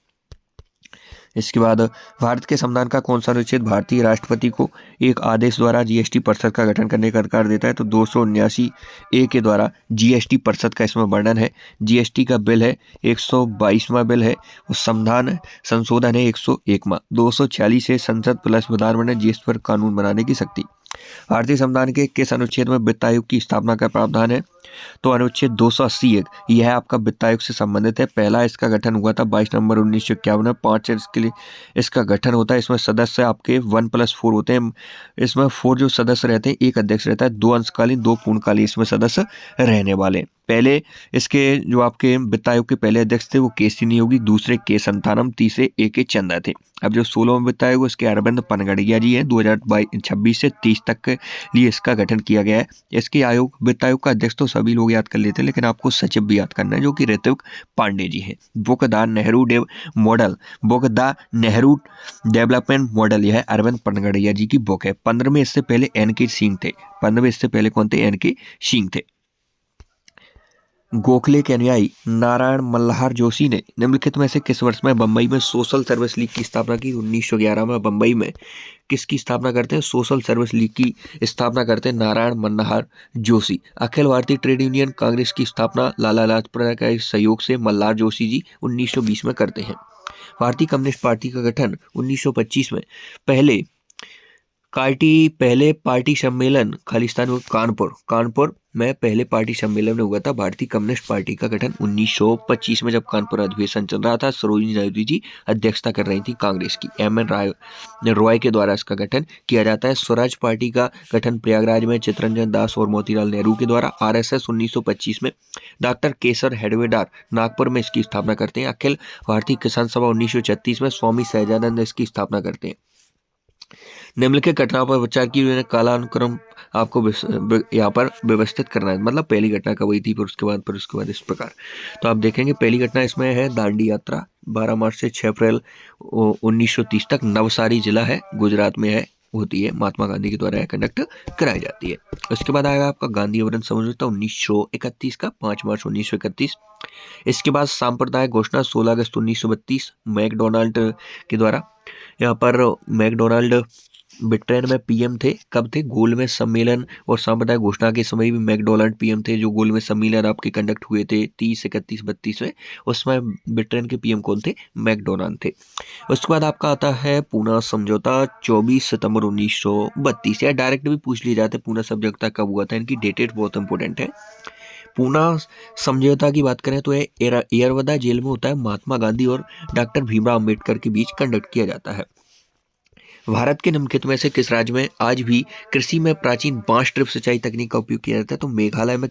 इसके बाद भारत के संविधान का कौन सा अनुच्छेद भारतीय राष्ट्रपति को एक आदेश द्वारा जीएसटी परिषद का गठन करने का अधिकार देता है? तो 279A के द्वारा जीएसटी परिषद का इसमें वर्णन है। जीएसटी का बिल है 122वां बिल है। और संविधान संशोधन है 101वां। 246 है संसद प्लस विधानमंडल जीएसटी पर कानून बनाने की शक्ति। भारतीय संविधान के किस अनुच्छेद में वित्त आयोग की स्थापना का प्रावधान है? तो अनुच्छेद 280 यह आपका वित्त आयोग से संबंधित है। पहला इसका गठन हुआ था 22 नवंबर 1951 में। 5 इसके लिए इसका गठन होता है। इसमें सदस्य आपके 1+4 होते हैं। इसमें 4 जो सदस्य रहते हैं, एक अध्यक्ष रहता है, 2 अंशकालीन 2 पूर्णकालीन इसमें सदस्य रहने वाले। पहले इसके जो आपके वित्त आयोग के पहले अध्यक्ष थे वो के.सी. नियोगी, दूसरे के. संतानम, तीसरे ए.के. चंदा थे। अब जो 16वां वित्त आयोग इसके अरविंद पनगड़िया जी हैं। 2026 से 30 तक के लिए इसका गठन किया गया है। इसके वित्त आयोग का अध्यक्ष तो सभी लोग याद कर लेते हैं, लेकिन आपको सचिव भी याद करना है जो कि ऋत्विक पांडे जी हैं। Book the Nehru development model, यह अरविंद पनगड़िया जी की बुक है। 15वें इससे पहले एन.के. सिंह थे। 15वें इससे पहले कौन थे? एन.के. सिंह थे। गोखले के अनुयायी नारायण मल्हार जोशी ने निम्नलिखित में से किस वर्ष में बंबई में सोशल सर्विस लीग की स्थापना की? 1911 में बंबई में किसकी स्थापना करते हैं? सोशल सर्विस लीग की स्थापना करते हैं नारायण मल्हार जोशी। अखिल भारतीय ट्रेड यूनियन कांग्रेस की स्थापना लाला लाजपत राय के सहयोग से मल्हार जोशी जी 1920 में करते हैं। भारतीय कम्युनिस्ट पार्टी का गठन 1925 में पहले पार्टी सम्मेलन खालिस्तान में कानपुर में पहले पार्टी सम्मेलन में हुआ था। भारतीय कम्युनिस्ट पार्टी का गठन 1925 में जब कानपुर अधिवेशन चल रहा था। सरोजिनी नायडू जी अध्यक्षता कर रही थी कांग्रेस की। एम.एन. रॉय के द्वारा इसका गठन किया जाता है। स्वराज पार्टी का गठन प्रयागराज में चित्तरंजन दास और मोतीलाल नेहरू के द्वारा। आरएसएस 1925 में डॉक्टर केसर हेडवेदार नागपुर में इसकी स्थापना करते हैं। अखिल भारतीय किसान सभा 1936 में स्वामी सहजानंद इसकी स्थापना करते हैं। निम्नलिखित घटनाओं पर विचार की कालानुक्रम आपको यहाँ पर व्यवस्थित करना है। मतलब पहली घटना कब हुई थी, फिर उसके बाद इस प्रकार। तो आप देखेंगे पहली घटना इसमें है दांडी यात्रा 12 मार्च से 6 अप्रैल 1930 तक। नवसारी जिला है, गुजरात में है, होती है। महात्मा गांधी के द्वारा कंडक्ट कराई जाती है। उसके बाद आएगा आपका गांधी अवरण समझौता 1931 का, 5 मार्च 1931। इसके बाद सांप्रदायिक घोषणा 16 अगस्त 1932 मैकडोनाल्ड के द्वारा। यहाँ पर मैकडोनाल्ड ब्रिटेन में पीएम थे, कब थे? गोलमेज सम्मेलन और सांप्रदायिक घोषणा के समय भी मैकडोनाल्ड पीएम थे। जो गोलमेज सम्मेलन आपके कंडक्ट हुए थे 30, 31, 32 में, उसमें ब्रिटेन के पीएम कौन थे? मैकडोनाल्ड थे। उसके बाद आपका आता है पूना समझौता 24 सितंबर 1932। या डायरेक्ट भी पूछ ली जाते पूना समझौता कब हुआ था, इनकी डेटेड बहुत इंपॉर्टेंट है। पूना समझौता की बात करें तो ये एयरवदा जेल में होता है, महात्मा गांधी और डॉक्टर भीमराव अंबेडकर के बीच कंडक्ट किया जाता है। भारत के निम्नलिखित में से किस राज्य में आज भी कृषि में प्राचीन बांस ड्रिप सिंचाई तकनीक का उपयोग किया जाता है? तो मेघालय में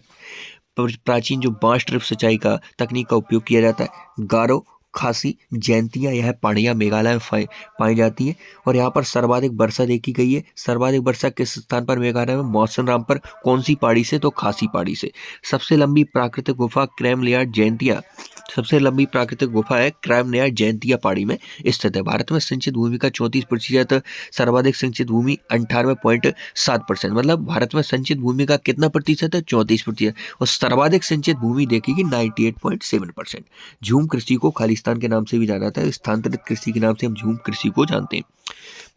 प्राचीन जो बांस ड्रिप सिंचाई का तकनीक का उपयोग किया जाता है। गारो, खासी, जैंतिया, यह पहाड़ियाँ मेघालय में पाई जाती हैं। और यहाँ पर सर्वाधिक वर्षा देखी गई है। सर्वाधिक वर्षा किस स्थान पर मेघालय में? मौसम पर। कौन सी पहाड़ी से? तो खासी पहाड़ी से। सबसे लंबी प्राकृतिक गुफा क्रेमलियार्ड जैंतिया, सबसे लंबी प्राकृतिक गुफा है क्रेमलियार्ड जैंतिया पहाड़ी में स्थित है। भारत में सिंचित भूमि का 34%, सर्वाधिक सिंचित भूमि 98.7%। मतलब भारत में सिंचित भूमि का कितना प्रतिशत है? 34%। और सर्वाधिक सिंचित भूमि देखेगी 98.7%। झूम कृषि को खालिस्तान के नाम से भी जाना जाता है। स्थानांतरित कृषि के नाम से हम झूम कृषि को जानते हैं।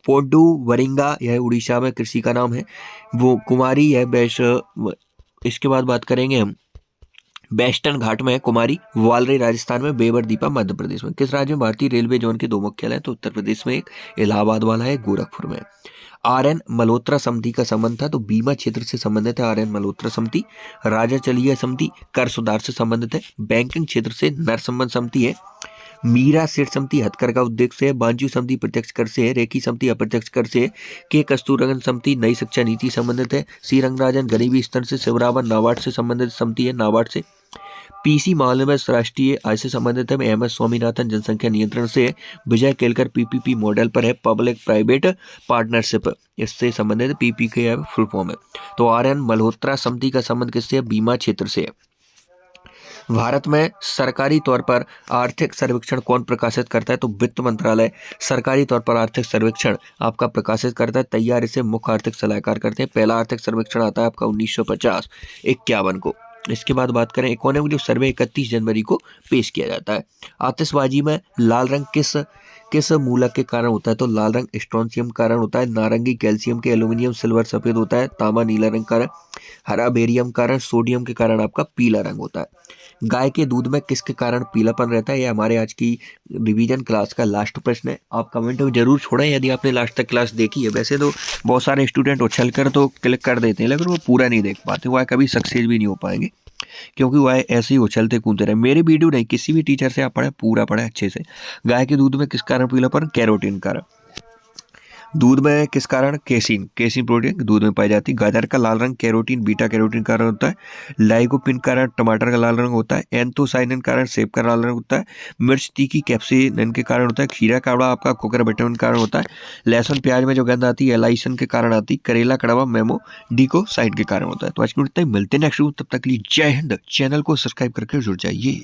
पोडू वरिंगा, यह उड़ीसा में कृषि का नाम है। वो कुमारी, यह इसके बाद बात करेंगे हम वेस्टर्न घाट में है कुमारी। वालरे राजस्थान में, बेवर दीपा मध्य प्रदेश में। किस राज्य में भारतीय रेलवे जोन के 2 मुख्यालय हैं? तो उत्तर प्रदेश में एक, इलाहाबाद वाला है, गोरखपुर में। आर.एन. मल्होत्रा समिति का संबंध था, तो बीमा क्षेत्र से संबंधित है आर.एन. मल्होत्रा समिति। राजा चलिया समिति कर सुधार से संबंधित है। बैंकिंग क्षेत्र से नरसंबंध समिति है। मीरा सेठ समिति हथकरघा उद्योग से है। बांजू समिति प्रत्यक्ष कर से है। रेखी समिति अप्रत्यक्ष कर से है। के कस्तूररंगन समिति नई शिक्षा नीति संबंधित है। सी रंगराजन गरीबी स्तर से। शिवरावन नाबार्ड से संबंधित समिति है, नाबार्ड से। पीसी मालवीय राष्ट्रीय आय से संबंधित है। एम एस स्वामीनाथन जनसंख्या नियंत्रण से है। विजय केलकर पीपीपी मॉडल पर है, पब्लिक प्राइवेट पार्टनरशिप, इससे संबंधित पीपी के फुल फॉर्म है। तो आर.एन. मल्होत्रा समिति का संबंध किससे है? बीमा क्षेत्र से है। भारत में सरकारी तौर पर आर्थिक सर्वेक्षण कौन प्रकाशित करता है? तो वित्त मंत्रालय सरकारी तौर पर आर्थिक सर्वेक्षण आपका प्रकाशित करता है। तैयार इसे मुख्य आर्थिक सलाहकार करते हैं। पहला आर्थिक सर्वेक्षण आता है आपका 1950-51 को। इसके बाद बात करें इकोनॉमिक सर्वे 31 जनवरी को पेश किया जाता है। आतिशबाजी में लाल रंग किस मूलक के कारण होता है? तो लाल रंग स्ट्रोंशियम कारण होता है। नारंगी कैल्शियम के, एल्यूमिनियम सिल्वर सफेद होता है। तांबा नीला रंग कारण, हरा बेरियम कारण, सोडियम के कारण आपका पीला रंग होता है। गाय के दूध में किसके कारण पीलापन रहता है? ये हमारे आज की रिवीजन क्लास का लास्ट प्रश्न है। आप कमेंट में जरूर छोड़ें यदि आपने लास्ट तक क्लास देखी है। वैसे तो बहुत सारे स्टूडेंट उछल कर तो क्लिक कर देते हैं, लेकिन वो पूरा नहीं देख पाते, वह कभी सक्सेस भी नहीं हो पाएंगे, क्योंकि वह ऐसे ही उछलते कूदते रहे। मेरी वीडियो नहीं, किसी भी टीचर से आप पढ़े, पूरा पढ़े अच्छे से। गाय के दूध में किस कारण पीलापन? कैरोटीन कारण। दूध में किस कारण? केसिन प्रोटीन दूध में पाई जाती है। गाजर का लाल रंग कैरोटीन, बीटा कैरोटीन कारण होता है। लाइकोपिन कारण टमाटर का लाल रंग होता है। एंथोसाइनिन कारण सेब का लाल रंग होता है। मिर्च तीखी कैप्सिन के कारण होता है। खीरा कड़वा आपका कोकर विटामिन कारण होता है। लहसुन प्याज में जो गंध आती है एलाइसन के कारण आती है। करेला कड़वा मेमो डिकोसाइड के कारण होता है। तो आज की इतना ही, मिलते हैं नेक्स्ट वीडियो, तब तक के लिए जय हिंद। चैनल को सब्सक्राइब करके जुड़ जाइए।